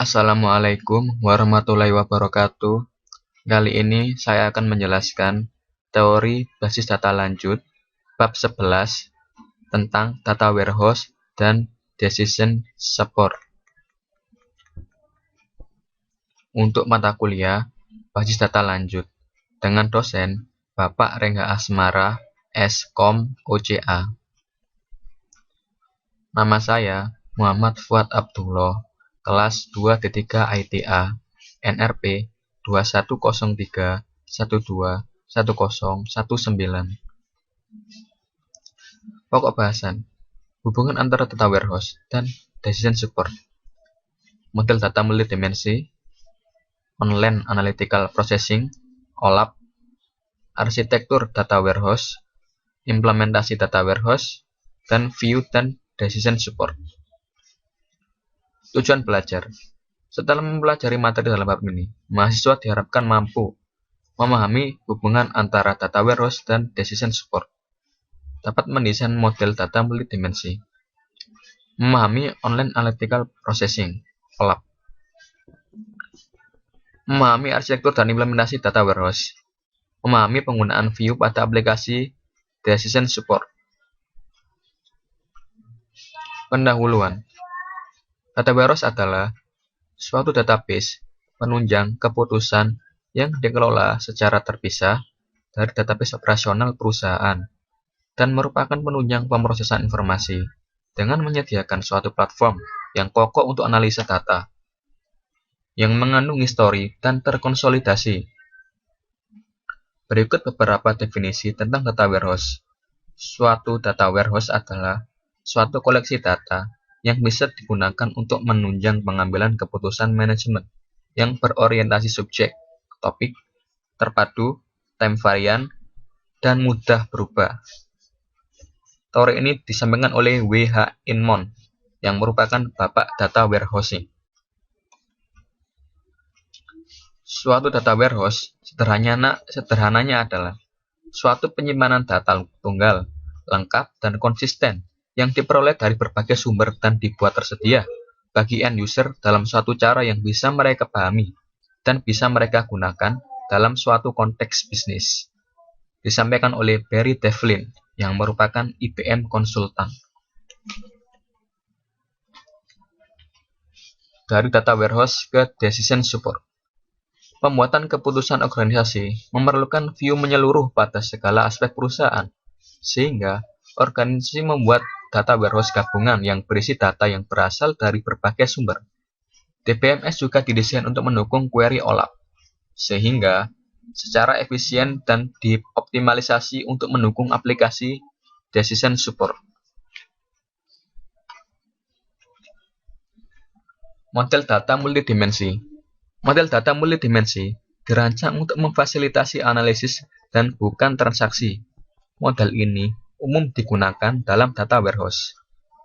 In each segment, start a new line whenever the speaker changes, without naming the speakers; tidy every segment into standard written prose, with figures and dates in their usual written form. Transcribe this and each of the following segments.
Assalamualaikum warahmatullahi wabarakatuh. Kali ini saya akan menjelaskan teori basis data lanjut bab 11 tentang data warehouse dan decision support. Untuk mata kuliah basis data lanjut dengan dosen Bapak Rengga Asmara S.Com OCA. Nama saya Muhammad Fuad Abdullah, kelas 2-3 ITA, NRP 2103121019. Pokok bahasan: hubungan antara data warehouse dan decision support, model data multidimensi, online analytical processing, OLAP, arsitektur data warehouse, implementasi data warehouse, dan view dan decision support. Tujuan belajar: setelah mempelajari materi dalam bab ini, mahasiswa diharapkan mampu memahami hubungan antara data warehouse dan decision support, dapat mendesain model data multidimensi, memahami online analytical processing (OLAP), memahami arsitektur dan implementasi data warehouse, memahami penggunaan view pada aplikasi decision support. Pendahuluan: data warehouse adalah suatu database penunjang keputusan yang dikelola secara terpisah dari database operasional perusahaan dan merupakan penunjang pemrosesan informasi dengan menyediakan suatu platform yang kokoh untuk analisa data yang mengandung histori dan terkonsolidasi. Berikut beberapa definisi tentang data warehouse. Suatu data warehouse adalah suatu koleksi data yang bisa digunakan untuk menunjang pengambilan keputusan manajemen yang berorientasi subjek, topik, terpadu, time variant, dan mudah berubah. Teori ini disampaikan oleh W.H. Inmon, yang merupakan bapak data warehousing. Suatu data warehouse sederhananya adalah suatu penyimpanan data tunggal, lengkap, dan konsisten yang diperoleh dari berbagai sumber dan dibuat tersedia bagi end user dalam suatu cara yang bisa mereka pahami dan bisa mereka gunakan dalam suatu konteks bisnis. Disampaikan oleh Barry Devlin yang merupakan IBM konsultan. Dari data warehouse ke decision support. Pembuatan keputusan organisasi memerlukan view menyeluruh pada segala aspek perusahaan, sehingga organisasi membuat data warehouse gabungan yang berisi data yang berasal dari berbagai sumber. DBMS juga didesain untuk mendukung query OLAP, sehingga secara efisien dan dioptimalisasi untuk mendukung aplikasi decision support. Model data multidimensi. Model data multidimensi dirancang untuk memfasilitasi analisis dan bukan transaksi. Model ini umum digunakan dalam data warehouse.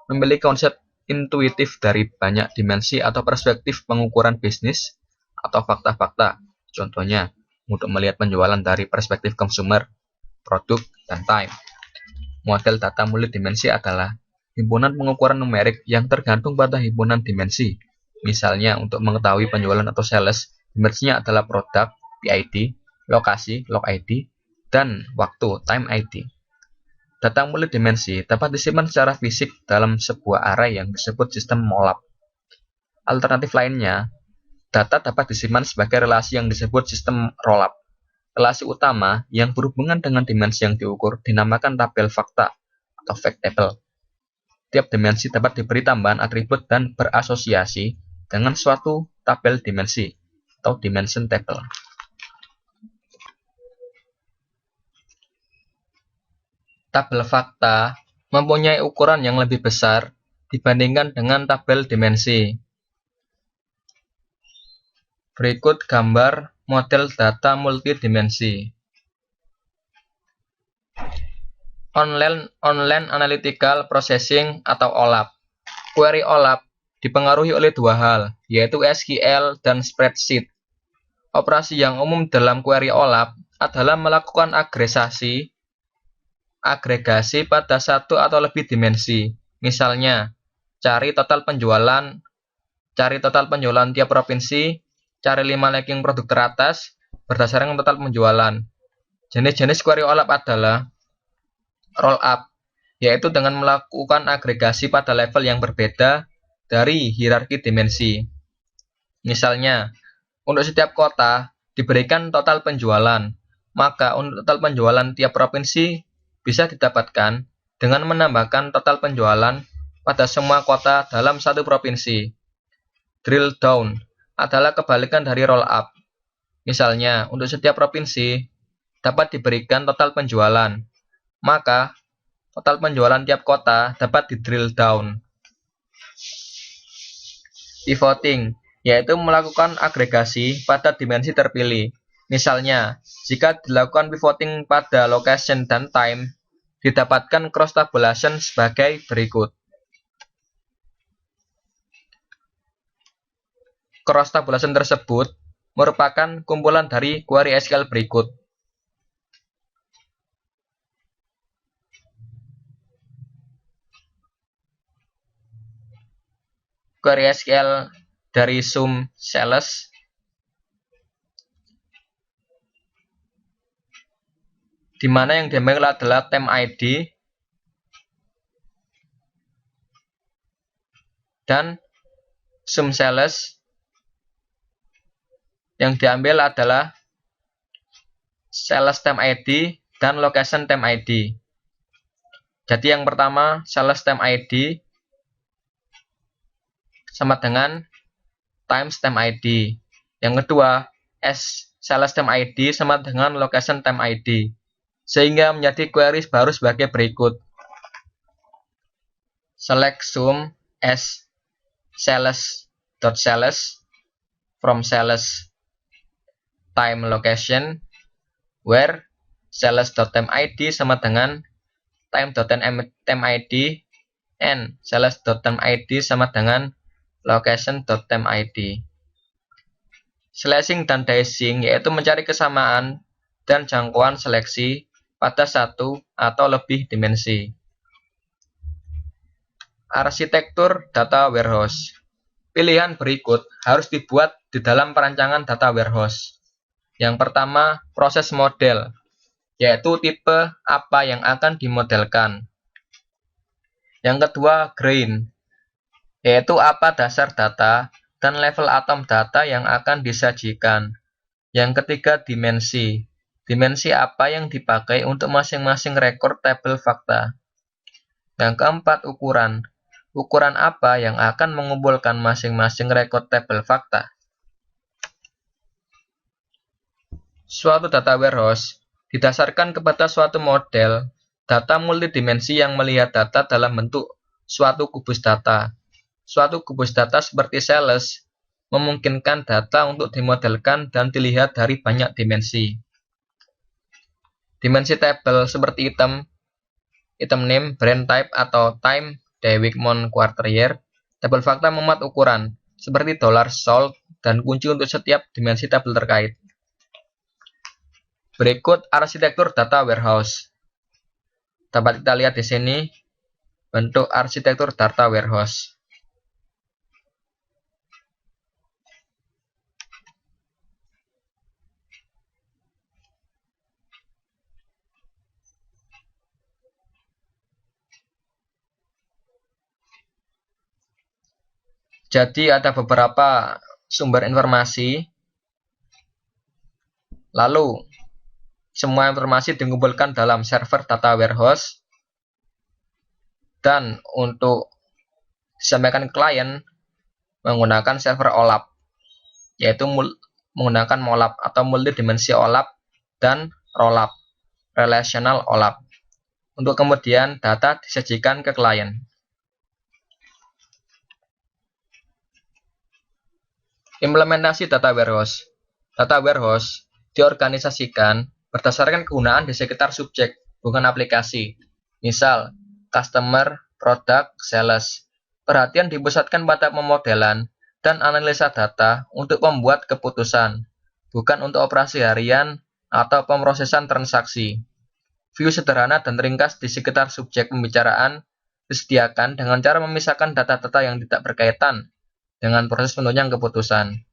Memiliki konsep intuitif dari banyak dimensi atau perspektif pengukuran bisnis atau fakta-fakta. Contohnya, untuk melihat penjualan dari perspektif consumer, produk, dan time. Model data multidimensi adalah himpunan pengukuran numerik yang tergantung pada himpunan dimensi. Misalnya, untuk mengetahui penjualan atau sales, dimensinya adalah produk, PID, lokasi, log ID, dan waktu, time ID. Data multidimensi dapat disimpan secara fisik dalam sebuah array yang disebut sistem OLAP. Alternatif lainnya, data dapat disimpan sebagai relasi yang disebut sistem ROLAP. Relasi utama yang berhubungan dengan dimensi yang diukur dinamakan tabel fakta atau fact table. Tiap dimensi dapat diberi tambahan atribut dan berasosiasi dengan suatu tabel dimensi atau dimension table. Tabel fakta mempunyai ukuran yang lebih besar dibandingkan dengan tabel dimensi. Berikut gambar model data multidimensi. Online Analytical Processing atau OLAP. Query OLAP dipengaruhi oleh dua hal, yaitu SQL dan spreadsheet. Operasi yang umum dalam query OLAP adalah melakukan agregasi pada satu atau lebih dimensi. Misalnya, cari total penjualan cari total penjualan tiap provinsi, cari 5 ranking produk teratas berdasarkan total penjualan. Jenis-jenis query OLAP adalah roll up, yaitu dengan melakukan agregasi pada level yang berbeda dari hierarki dimensi. Misalnya, untuk setiap kota diberikan total penjualan, maka untuk total penjualan tiap provinsi bisa didapatkan dengan menambahkan total penjualan pada semua kota dalam satu provinsi. Drill down adalah kebalikan dari roll up. Misalnya, untuk setiap provinsi dapat diberikan total penjualan, maka total penjualan tiap kota dapat di drill down. Pivoting, yaitu melakukan agregasi pada dimensi terpilih. Misalnya, jika dilakukan pivoting pada location dan time, didapatkan cross tabulation sebagai berikut. Cross tabulation tersebut merupakan kumpulan dari query SQL berikut. Query SQL dari sum sales, di mana yang diambil adalah tem ID dan sum sales yang diambil adalah sales tem ID dan location tem ID. Jadi yang pertama sales tem ID sama dengan times tem ID. Yang kedua sales tem ID sama dengan location tem ID. Sehingga menjadi query baru sebagai berikut. Select sum as sales.sales from sales time location where sales.temid sama dengan time.temid and sales.temid sama dengan location.temid. Slashing dan dicing yaitu mencari kesamaan dan jangkauan seleksi pada satu atau lebih dimensi. Arsitektur data warehouse. Pilihan berikut harus dibuat di dalam perancangan data warehouse. Yang pertama, proses model, yaitu tipe apa yang akan dimodelkan. Yang kedua, grain, yaitu apa dasar data dan level atom data yang akan disajikan. Yang ketiga, dimensi, dimensi apa yang dipakai untuk masing-masing rekor tabel fakta. Yang keempat, ukuran, ukuran apa yang akan mengumpulkan masing-masing rekor tabel fakta. Suatu data warehouse didasarkan kepada suatu model data multidimensi yang melihat data dalam bentuk suatu kubus data. Suatu kubus data seperti sales memungkinkan data untuk dimodelkan dan dilihat dari banyak dimensi. Dimensi tabel seperti item name, brand type, atau time, day, week, month, quarter, year. Tabel fakta memuat ukuran seperti dollar sold dan kunci untuk setiap dimensi tabel terkait. Berikut arsitektur data warehouse. Dapat kita lihat di sini bentuk arsitektur data warehouse. Jadi ada beberapa sumber informasi, lalu semua informasi dikumpulkan dalam server data warehouse, dan untuk disampaikan ke klien menggunakan server OLAP, yaitu menggunakan MOLAP atau multidimensi OLAP dan ROLAP, relational OLAP, untuk kemudian data disajikan ke klien. Implementasi data warehouse. Data warehouse diorganisasikan berdasarkan kegunaan di sekitar subjek, bukan aplikasi. Misal, customer, product, sales. Perhatian dipusatkan pada pemodelan dan analisa data untuk membuat keputusan, bukan untuk operasi harian atau pemrosesan transaksi. View sederhana dan ringkas di sekitar subjek pembicaraan disediakan dengan cara memisahkan data-data yang tidak berkaitan dengan proses penunjang keputusan.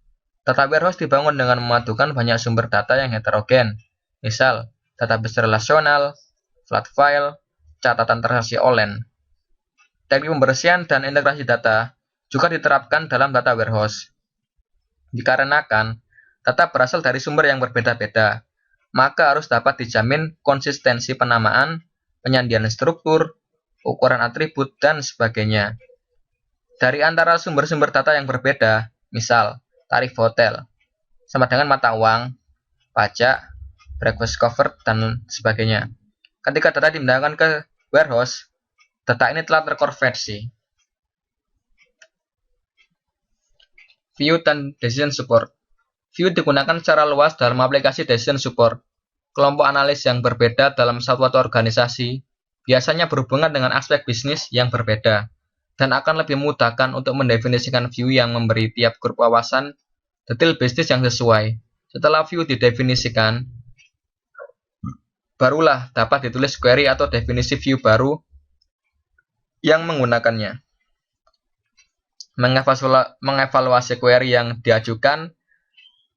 Data warehouse dibangun dengan memadukan banyak sumber data yang heterogen, misal database relasional, flat file, catatan transaksi online. Teknik pembersihan dan integrasi data juga diterapkan dalam data warehouse. Dikarenakan data berasal dari sumber yang berbeda-beda, maka harus dapat dijamin konsistensi penamaan, penyandian struktur, ukuran atribut, dan sebagainya. Dari antara sumber-sumber data yang berbeda, misal tarif hotel, sama dengan mata uang, pajak, breakfast cover, dan sebagainya. Ketika data dipindahkan ke warehouse, data ini telah terkonversi. View dan Decision Support. View digunakan secara luas dalam aplikasi Decision Support. Kelompok analis yang berbeda dalam satu organisasi biasanya berhubungan dengan aspek bisnis yang berbeda, dan akan lebih memudahkan untuk mendefinisikan view yang memberi tiap grup wawasan detail bisnis yang sesuai. Setelah view didefinisikan, barulah dapat ditulis query atau definisi view baru yang menggunakannya. Mengevaluasi query yang diajukan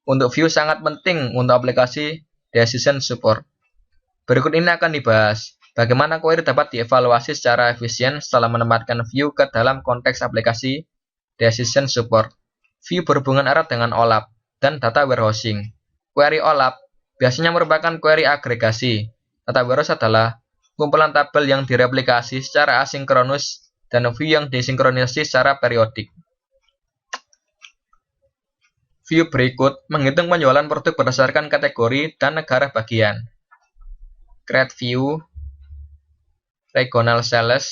untuk view sangat penting untuk aplikasi Decision Support. Berikut ini akan dibahas bagaimana query dapat dievaluasi secara efisien setelah menempatkan view ke dalam konteks aplikasi Decision Support. View berhubungan erat dengan OLAP dan data warehousing. Query OLAP biasanya merupakan query agregasi. Data warehouse adalah kumpulan tabel yang direplikasi secara asinkronus dan view yang disinkronisasi secara periodik. View berikut menghitung penjualan produk berdasarkan kategori dan negara bagian. Create view, regional sales,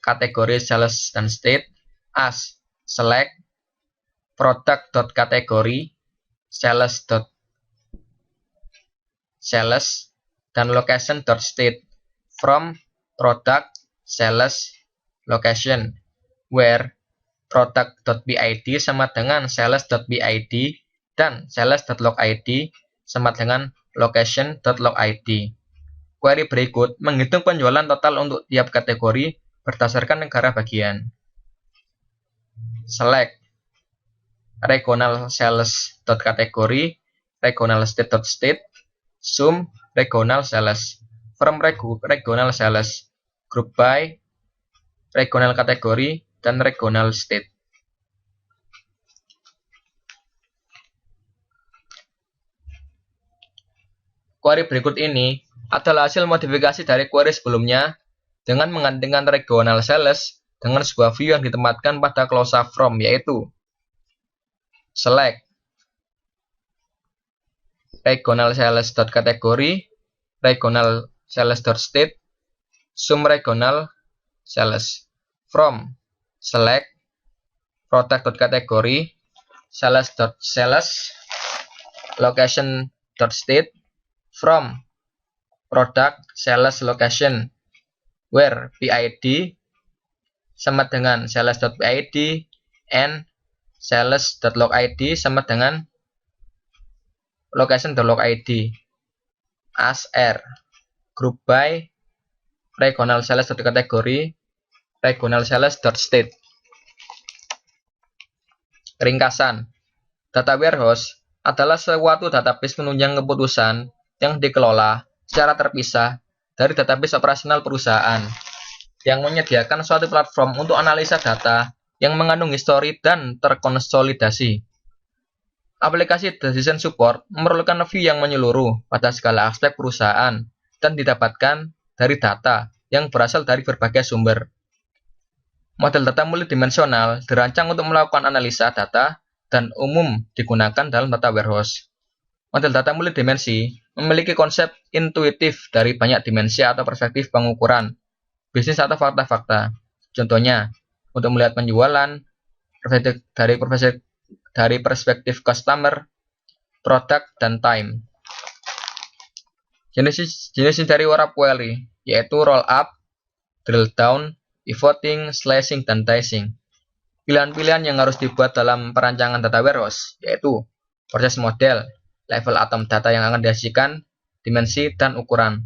kategori sales dan state, as, select, product.category, sales, dan location.state, from, product, sales, location, where, product.bid sama dengan sales.bid, dan sales.logid sama dengan location.logid. Query berikut menghitung penjualan total untuk tiap kategori berdasarkan negara bagian. Select regional sales.category, regional state.state, sum regional sales, from regional sales, group by, regional kategori, dan regional state. Query berikut ini adalah hasil modifikasi dari query sebelumnya dengan menggantikan regional sales dengan sebuah view yang ditempatkan pada klausa from, yaitu select regional sales.category, regional sales.state, sum regional sales, from select product.category, sales.sales, location.state, from product sales location, where PID sama dengan sales.PID, and sales.logid sama dengan location.logid, as R, group by, regional sales.category, regional sales.state. Ringkasan, data warehouse adalah suatu database penunjang keputusan yang dikelola secara terpisah dari database operasional perusahaan, yang menyediakan suatu platform untuk analisa data yang mengandung histori dan terkonsolidasi. Aplikasi Decision Support memerlukan view yang menyeluruh pada segala aspek perusahaan dan didapatkan dari data yang berasal dari berbagai sumber. Model data multidimensional dirancang untuk melakukan analisa data dan umum digunakan dalam data warehouse. Model data multidimensi memiliki konsep intuitif dari banyak dimensi atau perspektif pengukuran, bisnis atau fakta-fakta. Contohnya, untuk melihat penjualan dari perspektif customer, product, dan time. Jenis dari warap query yaitu roll up, drill down, pivoting, slicing, dan dicing. Pilihan-pilihan yang harus dibuat dalam perancangan data warehouse yaitu proses model, level atom data yang akan dihasilkan, dimensi, dan ukuran.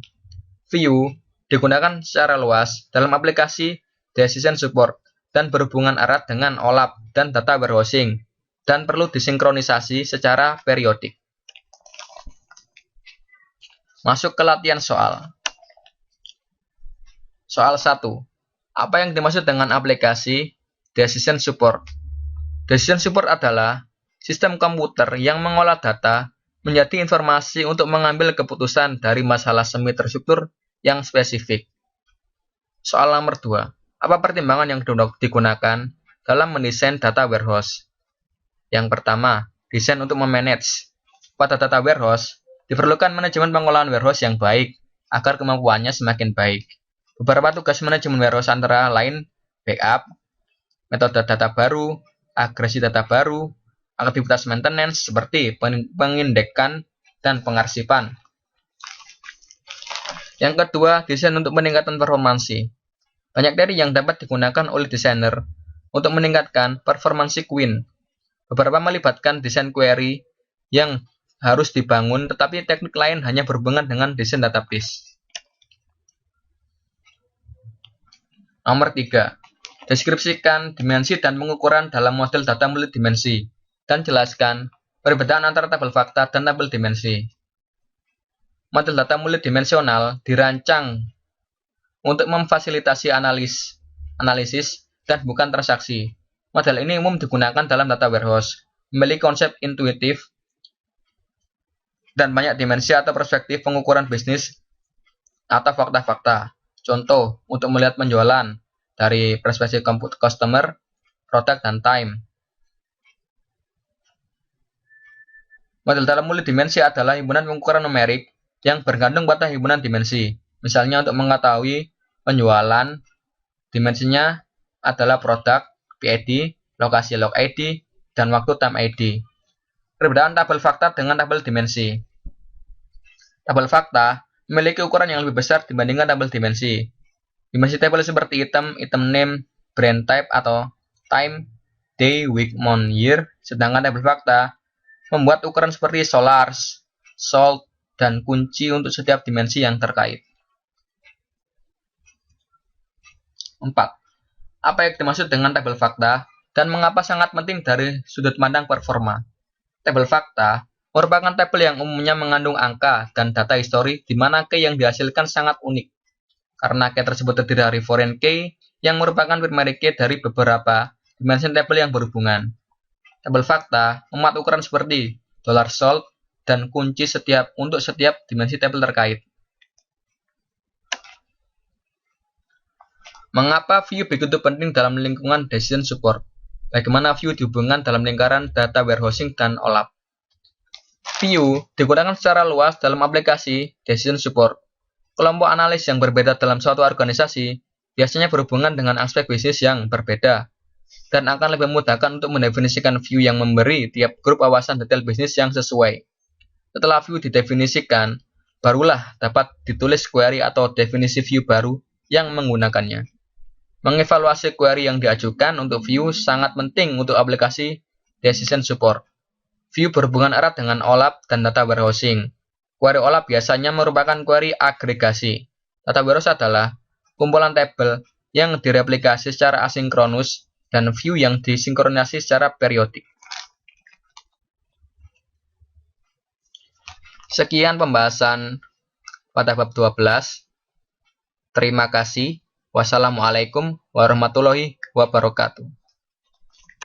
View digunakan secara luas dalam aplikasi Decision Support dan berhubungan erat dengan OLAP dan data warehousing, dan perlu disinkronisasi secara periodik. Masuk ke latihan soal. Soal 1. Apa yang dimaksud dengan aplikasi Decision Support? Decision Support adalah sistem komputer yang mengolah data menjadi informasi untuk mengambil keputusan dari masalah semi terstruktur yang spesifik. Soal nomor 2. Apa pertimbangan yang digunakan dalam mendesain data warehouse? Yang pertama, desain untuk memanage. Pada data warehouse, diperlukan manajemen pengolahan warehouse yang baik agar kemampuannya semakin baik. Beberapa tugas manajemen warehouse antara lain backup, metode data baru, agresi data baru, aktivitas maintenance seperti pengindekan dan pengarsipan. Yang kedua, desain untuk meningkatkan performansi. Banyak teori yang dapat digunakan oleh desainer untuk meningkatkan performansi query. Beberapa melibatkan desain query yang harus dibangun, tetapi teknik lain hanya berhubungan dengan desain database. Nomor 3. Deskripsikan dimensi dan pengukuran dalam model data multidimensi, dan jelaskan perbedaan antara tabel fakta dan tabel dimensi. Model data multidimensional dirancang untuk memfasilitasi analisis dan bukan transaksi. Model ini umum digunakan dalam data warehouse, memiliki konsep intuitif dan banyak dimensi atau perspektif pengukuran bisnis atau fakta-fakta. Contoh, untuk melihat penjualan dari perspektif customer, product, dan time. Model data multidimensi adalah himpunan pengukuran numerik yang bergantung pada himpunan dimensi. Misalnya untuk mengetahui penjualan, dimensinya adalah produk, PID, lokasi log ID, dan waktu time ID. Perbedaan tabel fakta dengan tabel dimensi. Tabel fakta memiliki ukuran yang lebih besar dibandingkan tabel dimensi. Dimensi tabel seperti item, item name, brand type, atau time, day, week, month, year, sedangkan tabel fakta membuat ukuran seperti solars, sold, dan kunci untuk setiap dimensi yang terkait. 4. Apa yang dimaksud dengan tabel fakta dan mengapa sangat penting dari sudut pandang performa? Tabel fakta merupakan tabel yang umumnya mengandung angka dan data histori di mana key yang dihasilkan sangat unik. Karena key tersebut terdiri dari foreign key yang merupakan primary key dari beberapa dimensi tabel yang berhubungan. Tabel fakta memuat ukuran seperti dollar sold dan kunci untuk setiap dimensi tabel terkait. Mengapa view begitu penting dalam lingkungan decision support? Bagaimana view dihubungkan dalam lingkaran data warehousing dan OLAP? View digunakan secara luas dalam aplikasi decision support. Kelompok analis yang berbeda dalam suatu organisasi biasanya berhubungan dengan aspek bisnis yang berbeda, dan akan lebih memudahkan untuk mendefinisikan view yang memberi tiap grup wawasan detail bisnis yang sesuai. Setelah view didefinisikan, barulah dapat ditulis query atau definisi view baru yang menggunakannya. Mengevaluasi query yang diajukan untuk view sangat penting untuk aplikasi decision support. View berhubungan erat dengan OLAP dan data warehousing. Query OLAP biasanya merupakan query agregasi. Data warehouse adalah kumpulan tabel yang direplikasi secara asinkronus dan view yang disinkronisasi secara periodik. Sekian pembahasan pada bab 12. Terima kasih. Wassalamualaikum warahmatullahi wabarakatuh.